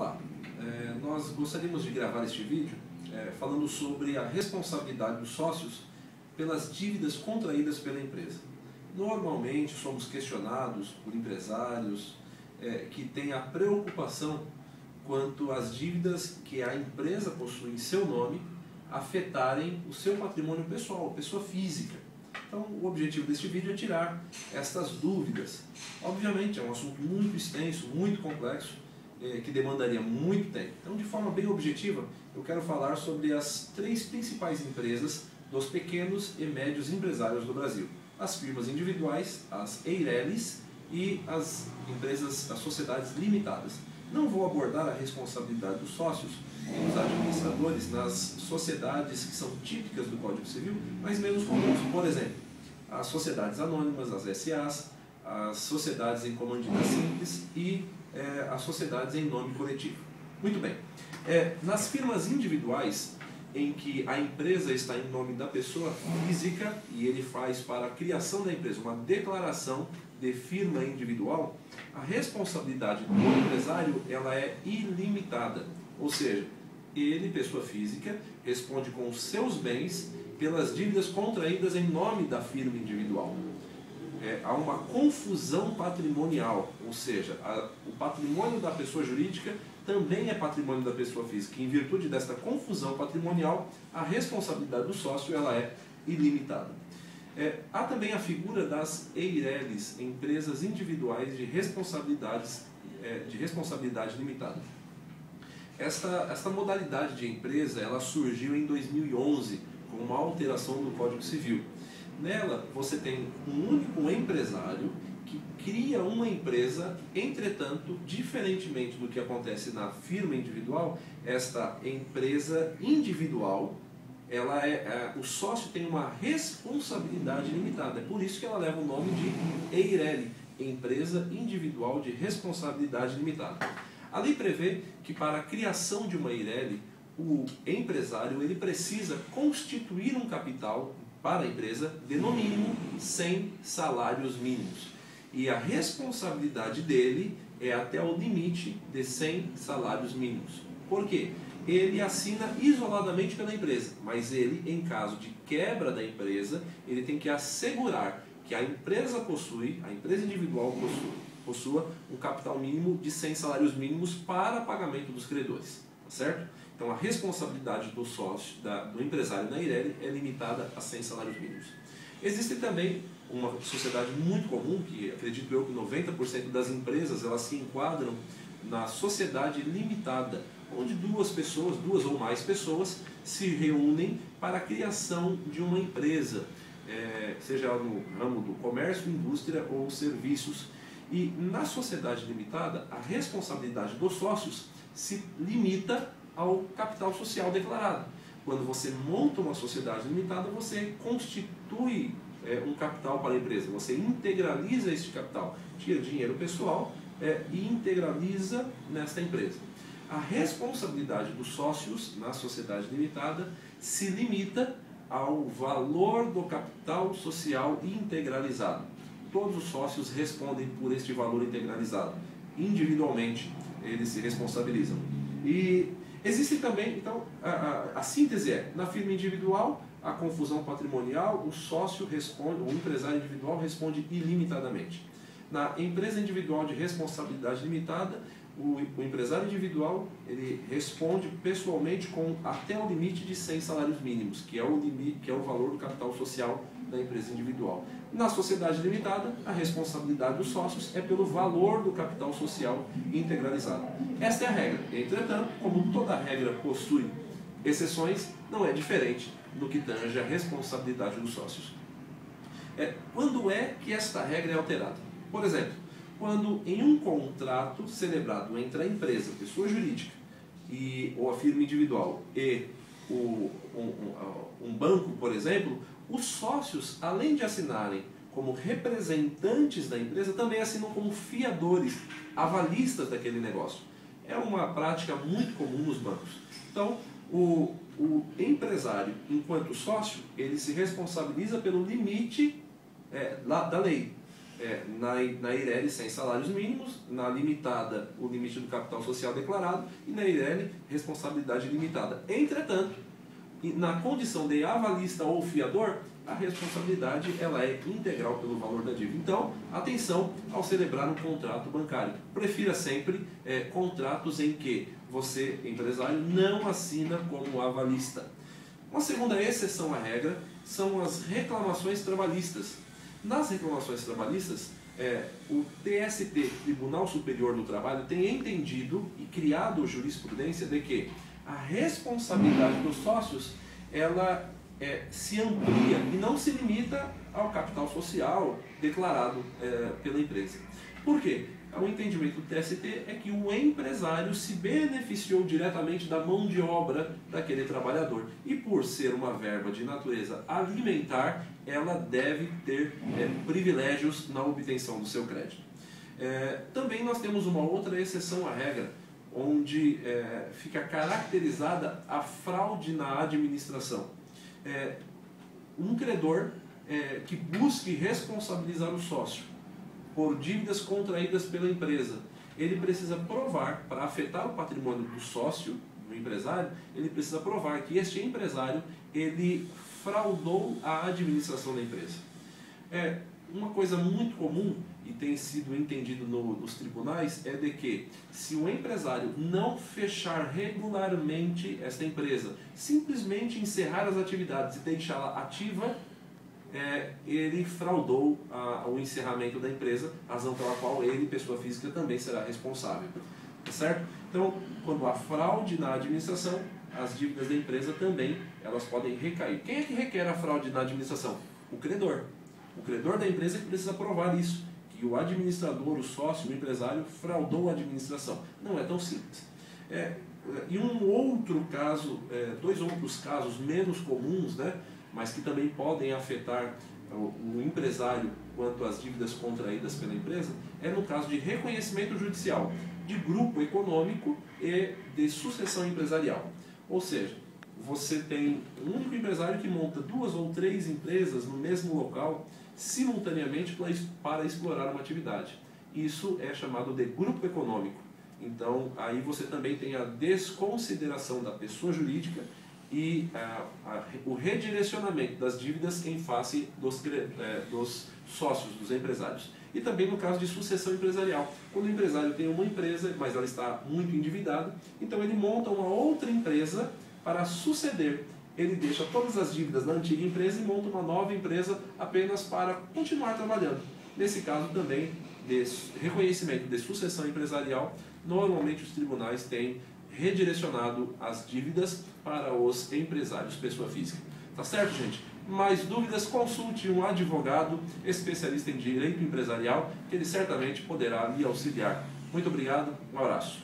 Olá, nós gostaríamos de gravar este vídeo falando sobre a responsabilidade dos sócios pelas dívidas contraídas pela empresa. Normalmente somos questionados por empresários que têm a preocupação quanto às dívidas que a empresa possui em seu nome afetarem o seu patrimônio pessoal, pessoa física. Então, o objetivo deste vídeo é tirar estas dúvidas. Obviamente, é um assunto muito extenso, muito complexo, que demandaria muito tempo. Então, de forma bem objetiva, eu quero falar sobre as 3 principais empresas dos pequenos e médios empresários do Brasil. As firmas individuais, as EIRELIs e as empresas, as sociedades limitadas. Não vou abordar a responsabilidade dos sócios e dos administradores nas sociedades que são típicas do Código Civil, mas menos comuns. Por exemplo, as sociedades anônimas, as SAs, as sociedades em comandita simples e as sociedades em nome coletivo. Muito bem. Nas firmas individuais, em que a empresa está em nome da pessoa física e ele faz para a criação da empresa uma declaração de firma individual, a responsabilidade do empresário ela é ilimitada, ou seja, ele, pessoa física, responde com os seus bens pelas dívidas contraídas em nome da firma individual. Há uma confusão patrimonial, ou seja, o patrimônio da pessoa jurídica também é patrimônio da pessoa física. Em virtude desta confusão patrimonial, a responsabilidade do sócio ela é ilimitada. Há também a figura das EIRELIs, empresas individuais de responsabilidade limitada. Esta modalidade de empresa ela surgiu em 2011 com uma alteração do Código Civil. Nela, você tem um único empresário que cria uma empresa, entretanto, diferentemente do que acontece na firma individual, esta empresa individual, o sócio tem uma responsabilidade limitada. É por isso que ela leva o nome de EIRELI, Empresa Individual de Responsabilidade Limitada. A lei prevê que para a criação de uma EIRELI, o empresário ele precisa constituir um capital para a empresa de no mínimo 100 salários mínimos. E a responsabilidade dele é até o limite de 100 salários mínimos. Por quê? Ele assina isoladamente pela empresa, mas ele, em caso de quebra da empresa, ele tem que assegurar que a empresa individual possua um capital mínimo de 100 salários mínimos para pagamento dos credores, tá certo? Então a responsabilidade do sócio, do empresário na EIRELI é limitada a 100 salários mínimos. Existe também uma sociedade muito comum, que acredito eu que 90% das empresas elas se enquadram na sociedade limitada, onde duas ou mais pessoas se reúnem para a criação de uma empresa, seja no ramo do comércio, indústria ou serviços. E na sociedade limitada, a responsabilidade dos sócios se limita ao capital social declarado. Quando você monta uma sociedade limitada, você constitui um capital para a empresa, você integraliza este capital, tira dinheiro pessoal e integraliza nesta empresa. A responsabilidade dos sócios na sociedade limitada se limita ao valor do capital social integralizado. Todos os sócios respondem por este valor integralizado. Individualmente, eles se responsabilizam. E existe também, então, a síntese na firma individual, a confusão patrimonial, o sócio responde, o empresário individual responde ilimitadamente. Na empresa individual de responsabilidade limitada, o empresário individual ele responde pessoalmente com até o limite de 100 salários mínimos, que é o valor do capital social da empresa individual. Na sociedade limitada, a responsabilidade dos sócios é pelo valor do capital social integralizado. Esta é a regra. Entretanto, como toda regra possui exceções, não é diferente no que tange a responsabilidade dos sócios. Quando é que esta regra é alterada? Por exemplo, quando em um contrato celebrado entre a empresa, pessoa jurídica, ou a firma individual e um banco, por exemplo, os sócios, além de assinarem como representantes da empresa, também assinam como fiadores, avalistas daquele negócio. É uma prática muito comum nos bancos. Então, o empresário, enquanto sócio, ele se responsabiliza pelo limite da lei. na Eireli sem salários mínimos, na limitada o limite do capital social declarado e na Eireli responsabilidade limitada. Entretanto, na condição de avalista ou fiador, a responsabilidade ela é integral pelo valor da dívida. Então, atenção ao celebrar um contrato bancário. Prefira sempre contratos em que você, empresário, não assina como avalista. Uma segunda exceção à regra são as reclamações trabalhistas. Nas reclamações trabalhistas, o TST, Tribunal Superior do Trabalho, tem entendido e criado jurisprudência de que a responsabilidade dos sócios ela se amplia e não se limita ao capital social declarado pela empresa. Por quê? O entendimento do TST é que o empresário se beneficiou diretamente da mão de obra daquele trabalhador e por ser uma verba de natureza alimentar, ela deve ter privilégios na obtenção do seu crédito. Também nós temos uma outra exceção à regra, onde fica caracterizada a fraude na administração. Um credor que busque responsabilizar o sócio por dívidas contraídas pela empresa, ele precisa provar, para afetar o patrimônio do sócio, do empresário, ele precisa provar que este empresário ele fraudou a administração da empresa. Uma coisa muito comum e tem sido entendido nos tribunais é de que se o empresário não fechar regularmente esta empresa, simplesmente encerrar as atividades e deixá-la ativa, ele fraudou o encerramento da empresa, razão pela qual ele, pessoa física, também será responsável. Tá certo? Então, quando há fraude na administração, as dívidas da empresa também elas podem recair. Quem é que requer a fraude na administração? O credor. O credor da empresa que precisa provar isso, que o administrador, o sócio, o empresário fraudou a administração. Não é tão simples. E um outro caso, dois outros casos menos comuns, né, mas que também podem afetar o empresário quanto às dívidas contraídas pela empresa, é no caso de reconhecimento judicial de grupo econômico e de sucessão empresarial. Ou seja, você tem um único empresário que monta 2 ou 3 empresas no mesmo local simultaneamente para explorar uma atividade. Isso é chamado de grupo econômico. Então, aí você também tem a desconsideração da pessoa jurídica e o redirecionamento das dívidas em face dos sócios, dos empresários. E também no caso de sucessão empresarial, quando o empresário tem uma empresa, mas ela está muito endividada, então ele monta uma outra empresa para suceder. Ele deixa todas as dívidas na antiga empresa e monta uma nova empresa apenas para continuar trabalhando. Nesse caso também, de reconhecimento de sucessão empresarial, normalmente os tribunais têm redirecionado as dívidas para os empresários, pessoa física. Tá certo, gente? Mais dúvidas, consulte um advogado especialista em direito empresarial, que ele certamente poderá lhe auxiliar. Muito obrigado, um abraço.